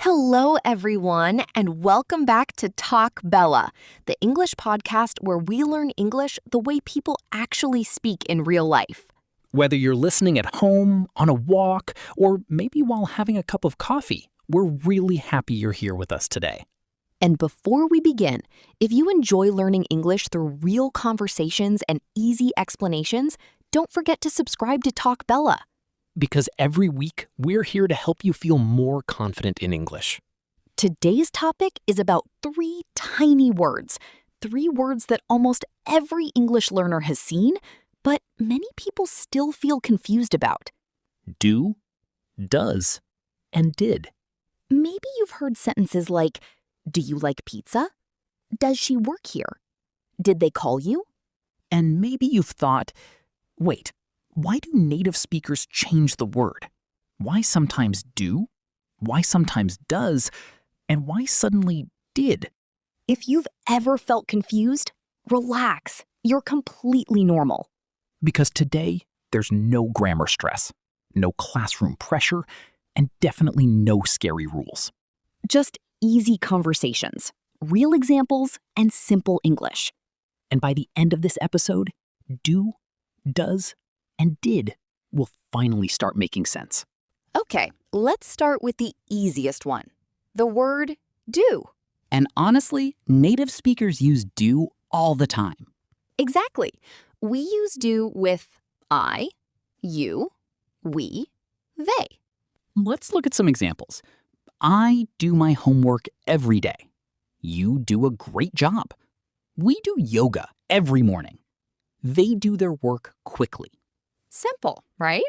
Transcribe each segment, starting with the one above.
Hello, everyone, and welcome back to Talk Bella, the English podcast where we learn English the way people actually speak in real life. Whether you're listening at home, on a walk, or maybe while having a cup of coffee, we're really happy you're here with us today. And before we begin, if you enjoy learning English through real conversations and easy explanations, don't forget to subscribe to Talk Bella. Because every week, we're here to help you feel more confident in English. Today's topic is about three tiny words that almost every English learner has seen, but many people still feel confused about. Do, does, and did. Maybe you've heard sentences like, do you like pizza? Does she work here? Did they call you? And maybe you've thought, wait, why do native speakers change the word? Why sometimes do? Why sometimes does? And why suddenly did? If you've ever felt confused, relax. You're completely normal. Because today, there's no grammar stress, no classroom pressure, and definitely no scary rules. Just easy conversations, real examples, and simple English. And by the end of this episode, do, does, and did will finally start making sense. Okay, let's start with the easiest one. The word do. And honestly, native speakers use do all the time. Exactly. We use do with I, you, we, they. Let's look at some examples. I do my homework every day. You do a great job. We do yoga every morning. They do their work quickly. Simple, right?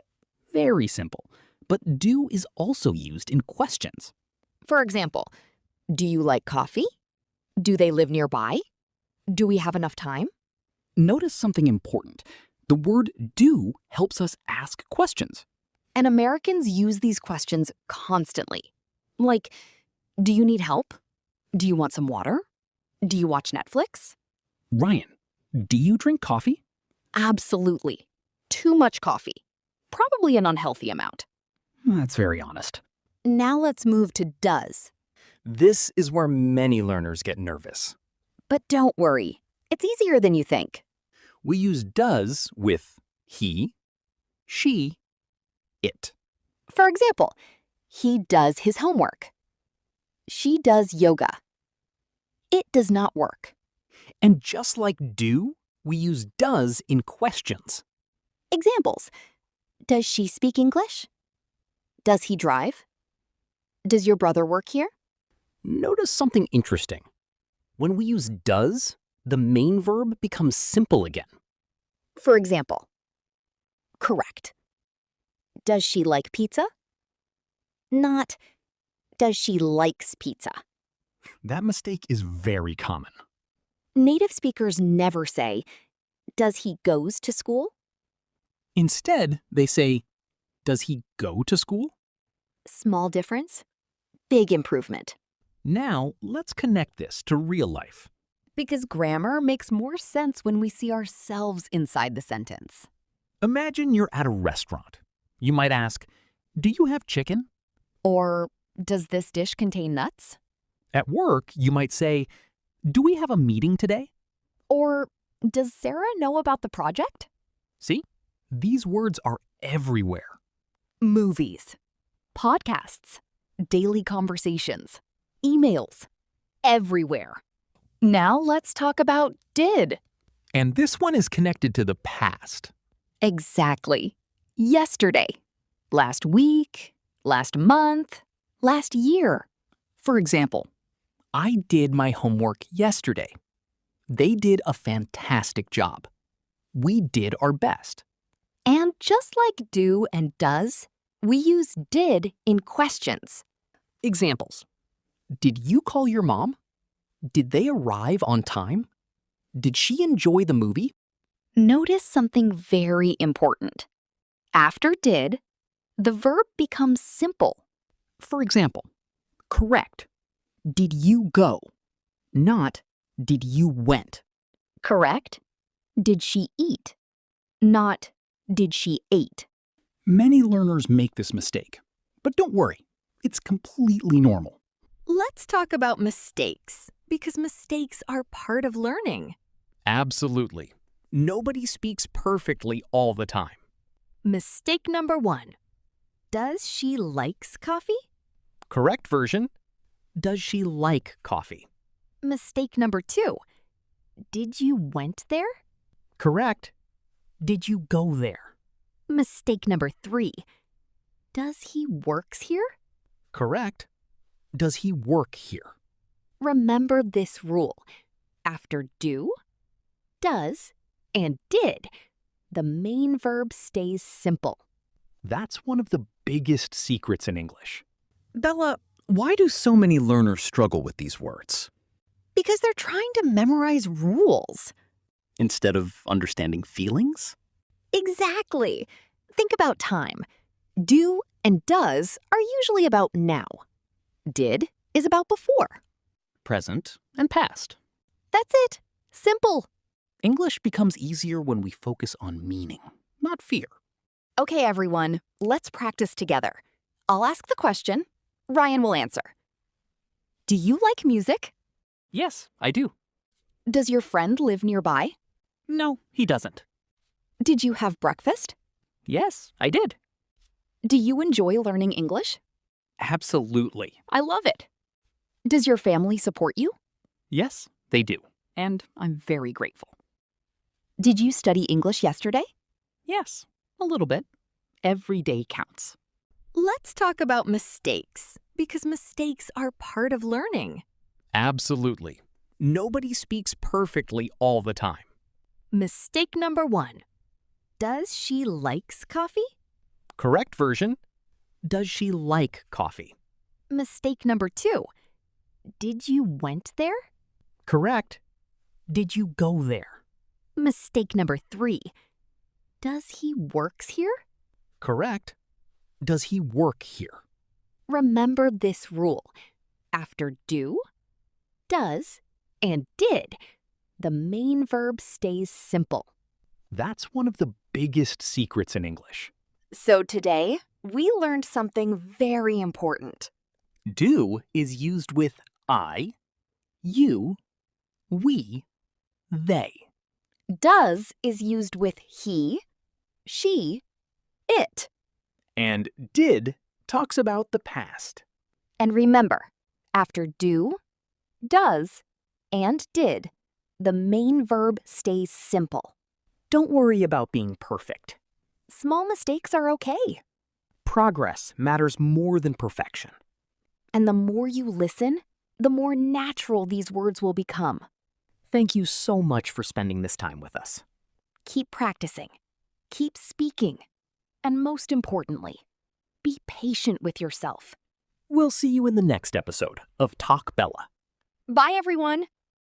Very simple. But do is also used in questions. For example, do you like coffee? Do they live nearby? Do we have enough time? Notice something important. The word do helps us ask questions. And Americans use these questions constantly. Like, do you need help? Do you want some water? Do you watch Netflix? Ryan, do you drink coffee? Absolutely. Too much coffee. Probably an unhealthy amount. That's very honest. Now let's move to does. This is where many learners get nervous. But don't worry. It's easier than you think. We use does with he, she, it. For example, he does his homework. She does yoga. It does not work. And just like do, we use does in questions. Examples. Does she speak English? Does he drive? Does your brother work here? Notice something interesting. When we use does, the main verb becomes simple again. For example, correct. Does she like pizza? Not, does she likes pizza? That mistake is very common. Native speakers never say, does he goes to school? Instead, they say, does he go to school? Small difference, big improvement. Now, let's connect this to real life. Because grammar makes more sense when we see ourselves inside the sentence. Imagine you're at a restaurant. You might ask, do you have chicken? Or, does this dish contain nuts? At work, you might say, do we have a meeting today? Or, does Sarah know about the project? See, these words are everywhere. Movies, podcasts, daily conversations, emails, everywhere. Now let's talk about did. And this one is connected to the past. Exactly. Yesterday, last week, last month, last year. For example, I did my homework yesterday. They did a fantastic job. We did our best. And just like do and does, we use did in questions. Examples. Did you call your mom? Did they arrive on time? Did she enjoy the movie? Notice something very important. After did, the verb becomes simple. For example, correct. Did you go? Not, did you went? Correct? Did she eat? Not, did she ate? Many learners make this mistake, but don't worry, it's completely normal. Let's talk about mistakes, because mistakes are part of learning. Absolutely. Nobody speaks perfectly all the time. Mistake number 1. Does she likes coffee? Correct version: does she like coffee? Mistake number 2. Did you went there? Correct: did you go there? Mistake number 3. Does he works here? Correct: does he work here? Remember this rule. After do, does, and did, the main verb stays simple. That's one of the biggest secrets in English. Bella, why do so many learners struggle with these words? Because they're trying to memorize rules. Instead of understanding feelings? Exactly. Think about time. Do and does are usually about now. Did is about before. Present and past. That's it. Simple. English becomes easier when we focus on meaning, not fear. Okay, everyone, let's practice together. I'll ask the question. Ryan will answer. Do you like music? Yes, I do. Does your friend live nearby? No, he doesn't. Did you have breakfast? Yes, I did. Do you enjoy learning English? Absolutely. I love it. Does your family support you? Yes, they do. And I'm very grateful. Did you study English yesterday? Yes, a little bit. Every day counts. Let's talk about mistakes, because mistakes are part of learning. Absolutely. Nobody speaks perfectly all the time. Mistake number 1. Does she likes coffee? Correct version: does she like coffee? Mistake number 2. Did you went there? Correct: did you go there? Mistake number 3. Does he works here? Correct: does he work here? Remember this rule. After do, does, and did, the main verb stays simple. That's one of the biggest secrets in English. So today, we learned something very important. Do is used with I, you, we, they. Does is used with he, she, it. And did talks about the past. And remember, after do, does, and did, the main verb stays simple. Don't worry about being perfect. Small mistakes are okay. Progress matters more than perfection. And the more you listen, the more natural these words will become. Thank you so much for spending this time with us. Keep practicing. Keep speaking. And most importantly, be patient with yourself. We'll see you in the next episode of Talk Bella. Bye, everyone.